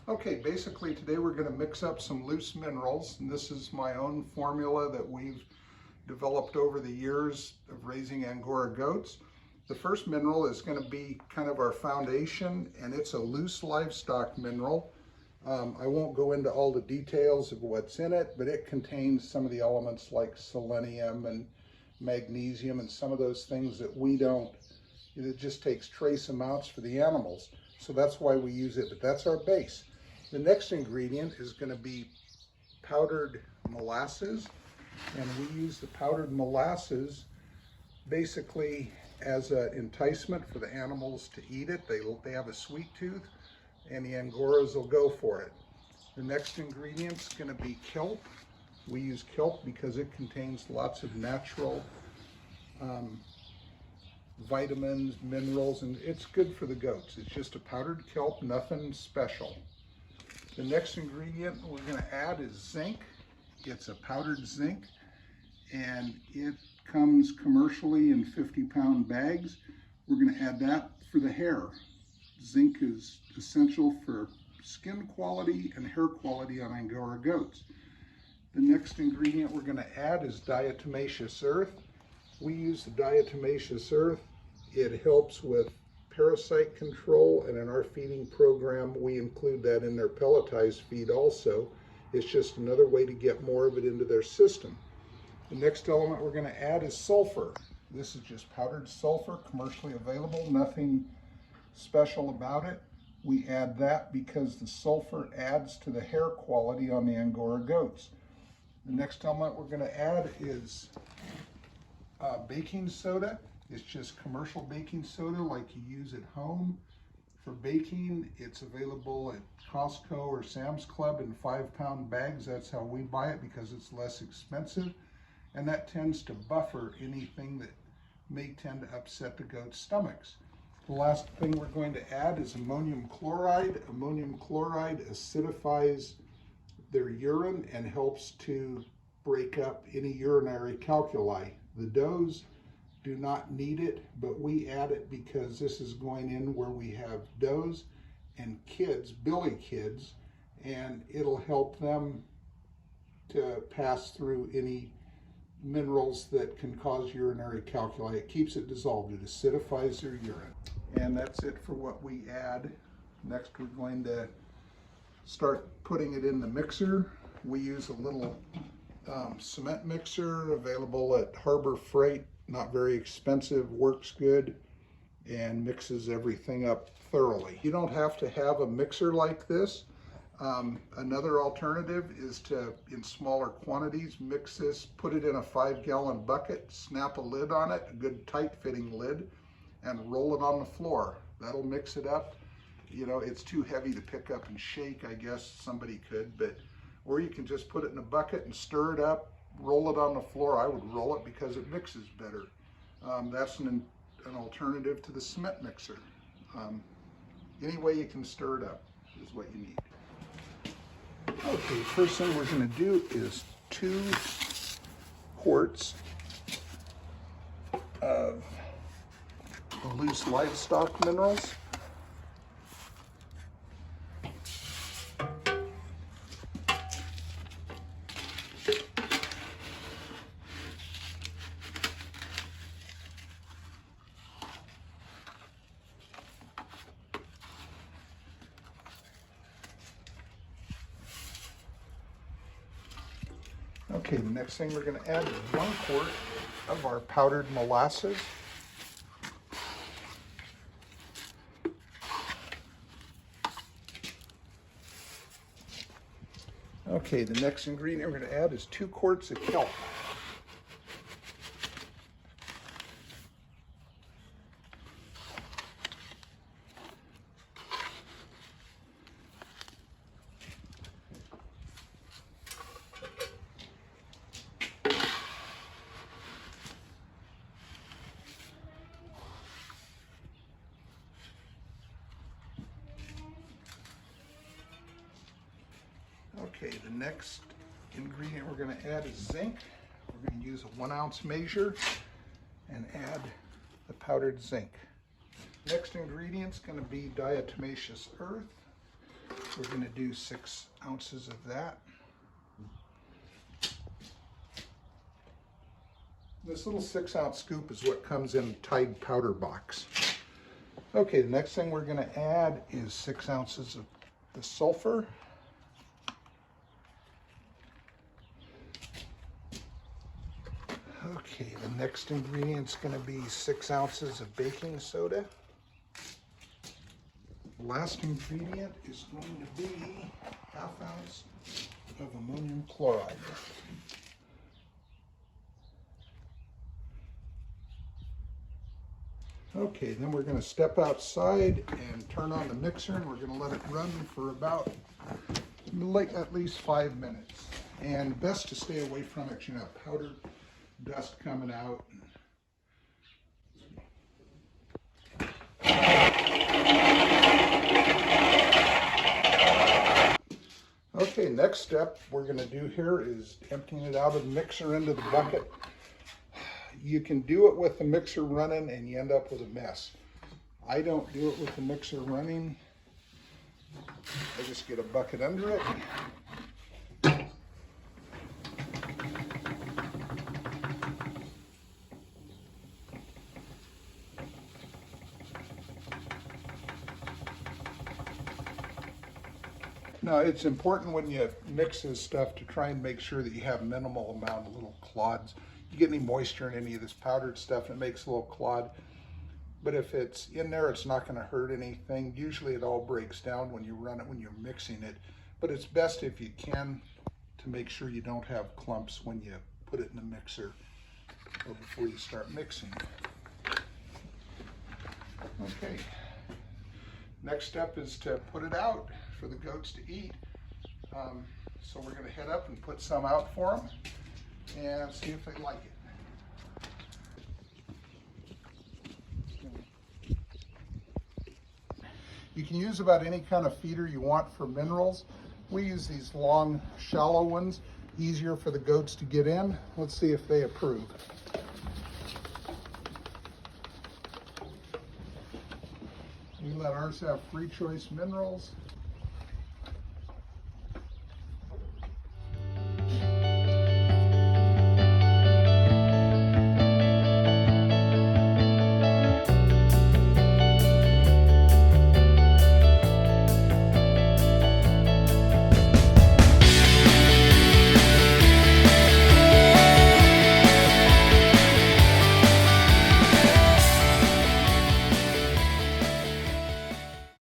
Okay, basically today we're going to mix up some loose minerals, and this is my own formula that we've developed over the years of raising Angora goats. The first mineral is going to be kind of our foundation, and it's a loose livestock mineral. I won't go into all the details of what's in it, but it contains some of the elements like selenium and magnesium and some of those things that we don't, it just takes trace amounts for the animals. So that's why we use it, but that's our base. The next ingredient is going to be powdered molasses, and we use the powdered molasses basically as an enticement for the animals to eat it. They have a sweet tooth, and the Angoras will go for it. The next ingredient is going to be kelp. We use kelp because it contains lots of natural vitamins, minerals, and it's good for the goats. It's just a powdered kelp, nothing special. The next ingredient we're going to add is zinc. It's a powdered zinc, and it comes commercially in 50-pound bags. We're going to add that for the hair. Zinc is essential for skin quality and hair quality on Angora goats. The next ingredient we're going to add is diatomaceous earth. We use the diatomaceous earth. It helps with parasite control, and in our feeding program we include that in their pelletized feed also. It's just another way to get more of it into their system. The next element we're going to add is sulfur. This is just powdered sulfur, commercially available, nothing special about it. We add that because the sulfur adds to the hair quality on the Angora goats. The next element we're going to add is baking soda. It's just commercial baking soda like you use at home for baking. It's available at Costco or Sam's Club in 5-pound bags. That's how we buy it because it's less expensive, and that tends to buffer anything that may tend to upset the goat's stomachs. The last thing we're going to add is ammonium chloride. Ammonium chloride acidifies their urine and helps to break up any urinary calculi. The does do not need it, but we add it because this is going in where we have does and kids, billy kids, and it'll help them to pass through any minerals that can cause urinary calculi. It keeps it dissolved, it acidifies their urine. And that's it for what we add. Next we're going to start putting it in the mixer. We use a little cement mixer available at Harbor Freight, not very expensive, works good, and mixes everything up thoroughly. You don't have to have a mixer like this. Another alternative is to, in smaller quantities, mix this, put it in a 5-gallon bucket, snap a lid on it, a good tight-fitting lid, and roll it on the floor. That'll mix it up. You know, it's too heavy to pick up and shake, I guess somebody could, but or you can just put it in a bucket and stir it up, roll it on the floor. I would roll it because it mixes better. That's an alternative to the cement mixer. Any way you can stir it up is what you need. Okay, first thing we're going to do is 2 quarts of the loose livestock minerals. Okay, the next thing we're going to add is 1 quart of our powdered molasses. Okay, the next ingredient we're going to add is 2 quarts of kelp. Okay, the next ingredient we're going to add is zinc. We're going to use a 1-ounce measure and add the powdered zinc. Next ingredient is going to be diatomaceous earth. We're going to do 6 ounces of that. This little 6-ounce scoop is what comes in a Tide powder box. Okay, the next thing we're going to add is 6 ounces of the sulfur. Okay, the next ingredient's going to be 6 ounces of baking soda. The last ingredient is going to be 1/2 ounce of ammonium chloride. Okay, then we're going to step outside and turn on the mixer, and we're going to let it run for about at least 5 minutes. And best to stay away from it, you know, powder dust coming out. Okay, next step we're going to do here is emptying it out of the mixer into the bucket. You can do it with the mixer running and you end up with a mess. I don't do it with the mixer running. I just get a bucket under it. Now, it's important when you mix this stuff to try and make sure that you have minimal amount of little clods. You get any moisture in any of this powdered stuff, it makes a little clod. But if it's in there, it's not going to hurt anything. Usually it all breaks down when you run it, when you're mixing it. But it's best if you can to make sure you don't have clumps when you put it in the mixer or before you start mixing. Okay. Next step is to put it out for the goats to eat. So we're going to head up and put some out for them and see if they like it. You can use about any kind of feeder you want for minerals. We use these long, shallow ones, easier for the goats to get in. Let's see if they approve. We let ours have free choice minerals.